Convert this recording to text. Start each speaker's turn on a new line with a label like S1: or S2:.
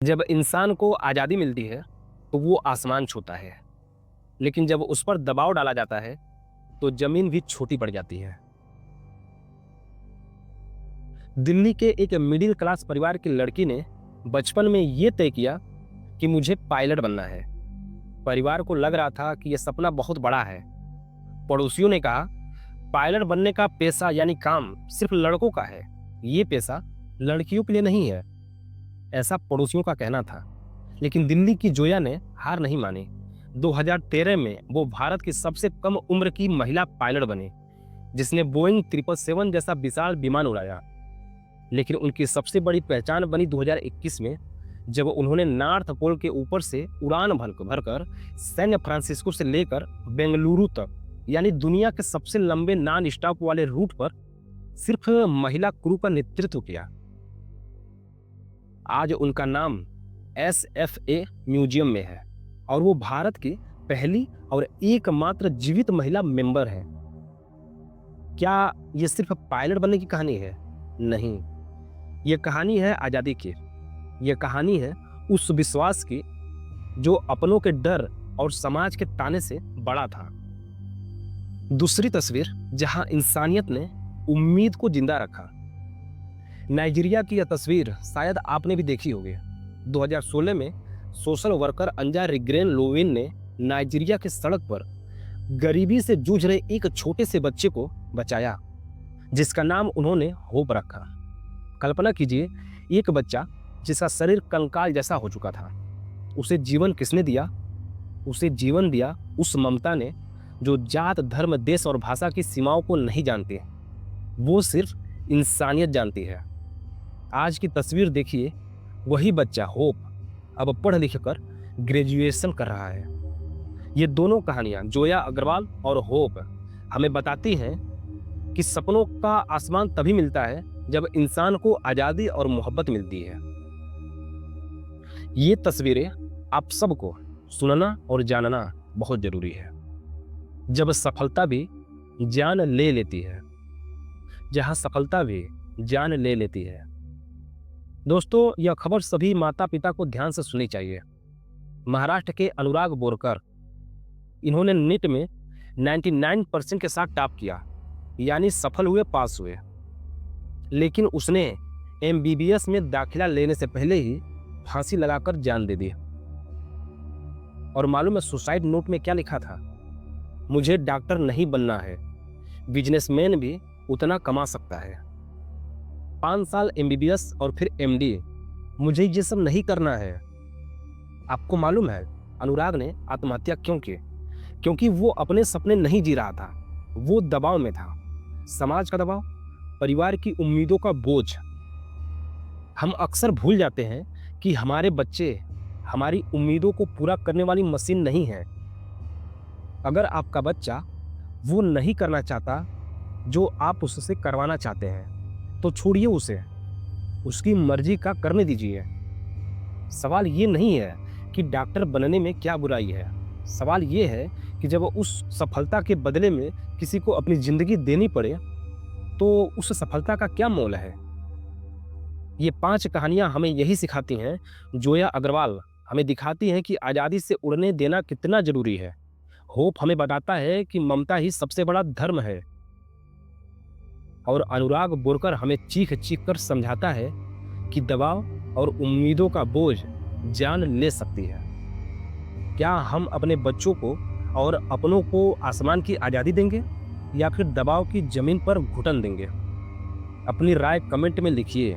S1: जब इंसान को आज़ादी मिलती है तो वो आसमान छूता है, लेकिन जब उस पर दबाव डाला जाता है तो जमीन भी छोटी पड़ जाती है। दिल्ली के एक मिडिल क्लास परिवार की लड़की ने बचपन में ये तय किया कि मुझे पायलट बनना है। परिवार को लग रहा था कि यह सपना बहुत बड़ा है। पड़ोसियों ने कहा, पायलट बनने का पेशा यानी काम सिर्फ लड़कों का है, ये पेशा लड़कियों के लिए नहीं है। ऐसा पड़ोसियों का कहना था, लेकिन दिल्ली की जोया ने हार नहीं मानी। 2013 में वो भारत की सबसे कम उम्र की महिला पायलट बनी, जिसने बोइंग 777 जैसा विशाल विमान उड़ाया। लेकिन उनकी सबसे बड़ी पहचान बनी 2021 में, जब उन्होंने नॉर्थ पोल के ऊपर से उड़ान भरकर सैन फ्रांसिस्को से लेकर बेंगलुरु तक, यानी दुनिया के सबसे लंबे नॉन स्टॉप वाले रूट पर सिर्फ महिला क्रू का नेतृत्व किया। आज उनका नाम SFA म्यूजियम में है और वो भारत की पहली और एकमात्र जीवित महिला मेंबर है। क्या ये सिर्फ पायलट बनने की कहानी है? नहीं, ये कहानी है आज़ादी की। ये कहानी है उस विश्वास की जो अपनों के डर और समाज के ताने से बड़ा था। दूसरी तस्वीर जहां इंसानियत ने उम्मीद को जिंदा रखा। नाइजीरिया की यह तस्वीर शायद आपने भी देखी होगी। 2016 में सोशल वर्कर अंजा रिग्रेन लोविन ने नाइजीरिया की सड़क पर गरीबी से जूझ रहे एक छोटे से बच्चे को बचाया, जिसका नाम उन्होंने होप रखा। कल्पना कीजिए, एक बच्चा जिसका शरीर कंकाल जैसा हो चुका था, उसे जीवन किसने दिया? उसे जीवन दिया उस ममता ने जो जात, धर्म, देश और भाषा की सीमाओं को नहीं जानती। वो सिर्फ इंसानियत जानती है। आज की तस्वीर देखिए, वही बच्चा होप अब पढ़ लिख कर ग्रेजुएशन कर रहा है। ये दोनों कहानियां, जोया अग्रवाल और होप, हमें बताती हैं कि सपनों का आसमान तभी मिलता है जब इंसान को आज़ादी और मोहब्बत मिलती है। ये तस्वीरें आप सबको सुनना और जानना बहुत जरूरी है। जब सफलता भी जान ले लेती है, जहां सफलता भी जान ले लेती है। दोस्तों, यह खबर सभी माता पिता को ध्यान से सुननी चाहिए। महाराष्ट्र के अनुराग बोरकर, इन्होंने नीट में 99% के साथ टॉप किया, यानी सफल हुए, पास हुए। लेकिन उसने MBBS में दाखिला लेने से पहले ही फांसी लगाकर जान दे दी। और मालूम है सुसाइड नोट में क्या लिखा था? मुझे डॉक्टर नहीं बनना है, बिजनेसमैन भी उतना कमा सकता है। 5 साल MBBS और फिर MD, मुझे ये सब नहीं करना है। आपको मालूम है अनुराग ने आत्महत्या क्यों की? क्योंकि वो अपने सपने नहीं जी रहा था, वो दबाव में था। समाज का दबाव, परिवार की उम्मीदों का बोझ। हम अक्सर भूल जाते हैं कि हमारे बच्चे हमारी उम्मीदों को पूरा करने वाली मशीन नहीं है। अगर आपका बच्चा वो नहीं करना चाहता जो आप उससे करवाना चाहते हैं, तो छोड़िए उसे, उसकी मर्जी का करने दीजिए। सवाल ये नहीं है कि डॉक्टर बनने में क्या बुराई है। सवाल ये है कि जब उस सफलता के बदले में किसी को अपनी जिंदगी देनी पड़े, तो उस सफलता का क्या मोल है? ये 5 कहानियां हमें यही सिखाती हैं। जोया अग्रवाल हमें दिखाती हैं कि आज़ादी से उड़ने देना कितना जरूरी है। होप हमें बताता है कि ममता ही सबसे बड़ा धर्म है। और अनुराग बोरकर हमें चीख चीख कर समझाता है कि दबाव और उम्मीदों का बोझ जान ले सकती है। क्या हम अपने बच्चों को और अपनों को आसमान की आज़ादी देंगे या फिर दबाव की जमीन पर घुटन देंगे? अपनी राय कमेंट में लिखिए।